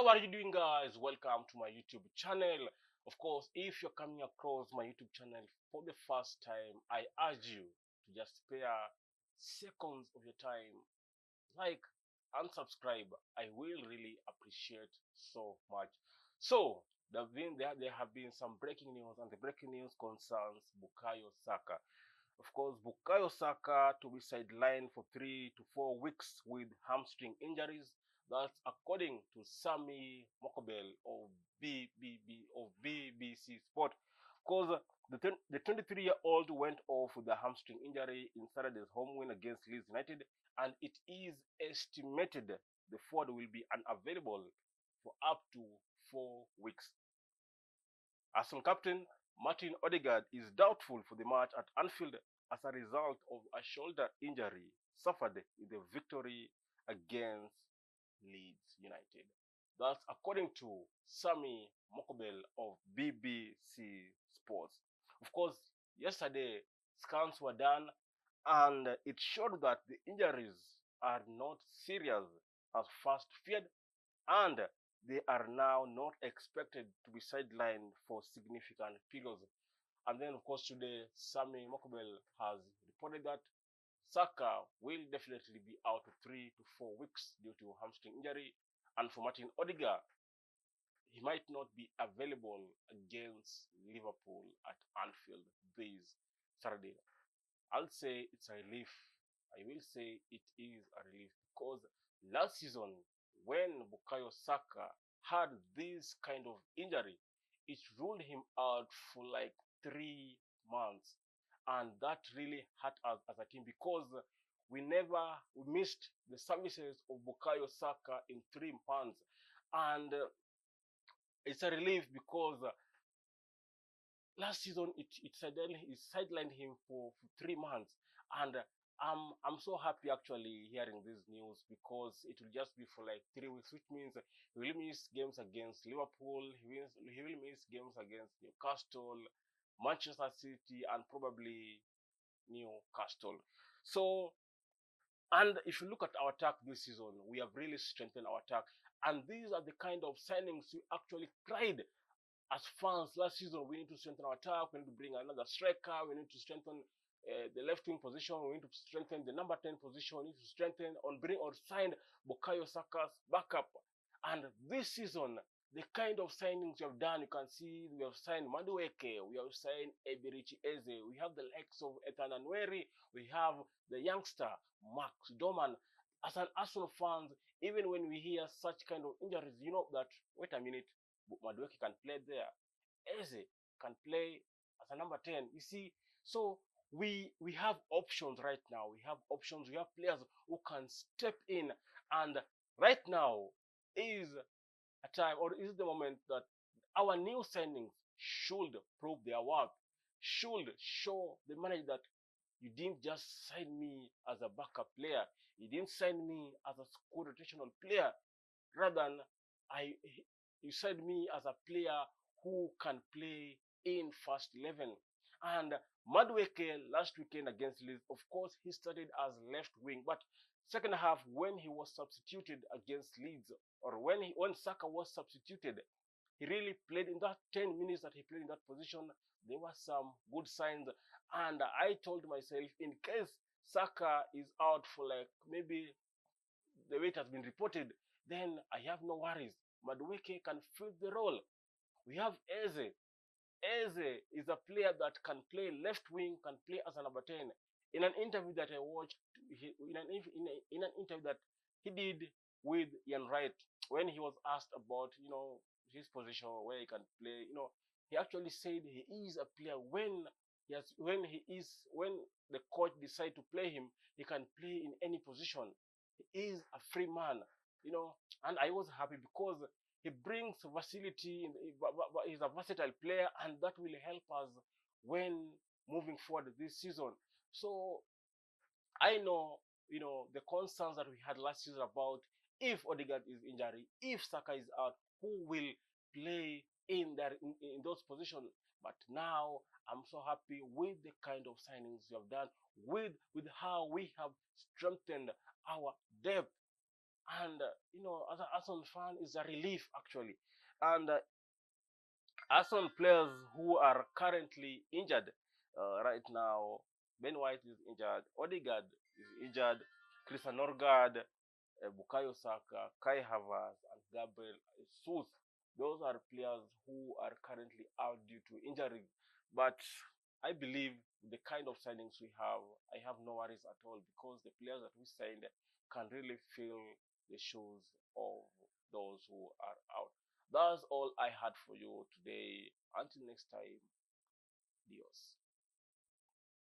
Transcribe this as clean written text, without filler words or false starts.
How are you doing, guys? Welcome to my YouTube channel. Of course, if you're coming across my YouTube channel for the first time, I urge you to just spare seconds of your time, like and subscribe. I will really appreciate so much. So there have been some breaking news, and the breaking news concerns Bukayo Saka. Of course, Bukayo Saka to be sidelined for 3 to 4 weeks with hamstring injuries. That's according to Sami Mokobel of BBC Sport. Of course, the 23-year-old went off with a hamstring injury in Saturday's home win against Leeds United, and it is estimated the forward will be unavailable for up to 4 weeks. Arsenal captain Martin Odegaard is doubtful for the match at Anfield as a result of a shoulder injury suffered in the victory against Leeds United. That's according to Sami Mokobel of BBC Sports. Of course, yesterday scans were done and it showed that the injuries are not serious as first feared, and they are now not expected to be sidelined for significant periods. And then, of course, today, Sami Mokobel has reported that Saka will definitely be out for 3 to 4 weeks due to hamstring injury. And for Martin Odegaard, he might not be available against Liverpool at Anfield this Saturday. I'll say it's a relief. I will say it is a relief because last season, when Bukayo Saka had this kind of injury, it ruled him out for like 3 months, and that really hurt us as a team because we missed the services of Bukayo Saka in 3 months, and it's a relief because last season it sidelined him for 3 months, and I'm so happy actually hearing this news because it will just be for like 3 weeks, which means he will miss games against Liverpool, he will miss games against Newcastle, Manchester City, and probably Newcastle. So, and if you look at our attack this season, we have really strengthened our attack, and these are the kind of signings we actually tried as fans last season. We need to strengthen our attack. We need to bring another striker. We need to strengthen the left wing position. We need to strengthen the number 10 position. We need to strengthen or sign Bukayo Saka's backup. And this season, the kind of signings we have done, you can see we have signed Madueke, we have signed Eberichi Eze, we have the likes of Ethan Anweri, we have the youngster Max Doman. As an Arsenal fans, even when we hear such kind of injuries, you know that, wait a minute, Madueke can play there. Eze can play as a number 10. You see, so we have options right now. We have options. We have players who can step in, and right now is a time, or is the moment that our new signings should prove their worth, should show the manager that you didn't just sign me as a backup player, you didn't sign me as a squad rotational player, rather than you signed me as a player who can play in first 11. And Madueke last weekend against Leeds, of course, he started as left wing, but second half when he was substituted against Leeds, or when Saka was substituted, he really played in that 10 minutes that he played in that position. There were some good signs, and I told myself, in case Saka is out for like maybe the way it has been reported, then I have no worries. Madueke can fill the role. We have Eze. Eze is a player that can play left wing, can play as a number 10. In an interview that I watched, in an interview that he did with Ian Wright, when he was asked about his position, where he can play, he actually said he is a player when the coach decide to play him, he can play in any position. He is a free man, and I was happy because he brings versatility. He's a versatile player, and that will help us when moving forward this season. So I know, the concerns that we had last season about if Odegaard is injured, if Saka is out, who will play in those positions. But now I'm so happy with the kind of signings we have done, with how we have strengthened our depth. And as an Arsenal fan, is a relief actually. And Arsenal players who are currently injured right now, Ben White is injured, Odegaard is injured, Christian Norgard, Bukayo Saka, Kai Havertz, and Gabriel Jesus. Those are players who are currently out due to injury. But I believe the kind of signings we have, I have no worries at all because the players that we signed can really fill the shoes of those who are out. That's all I had for you today. Until next time, Dios.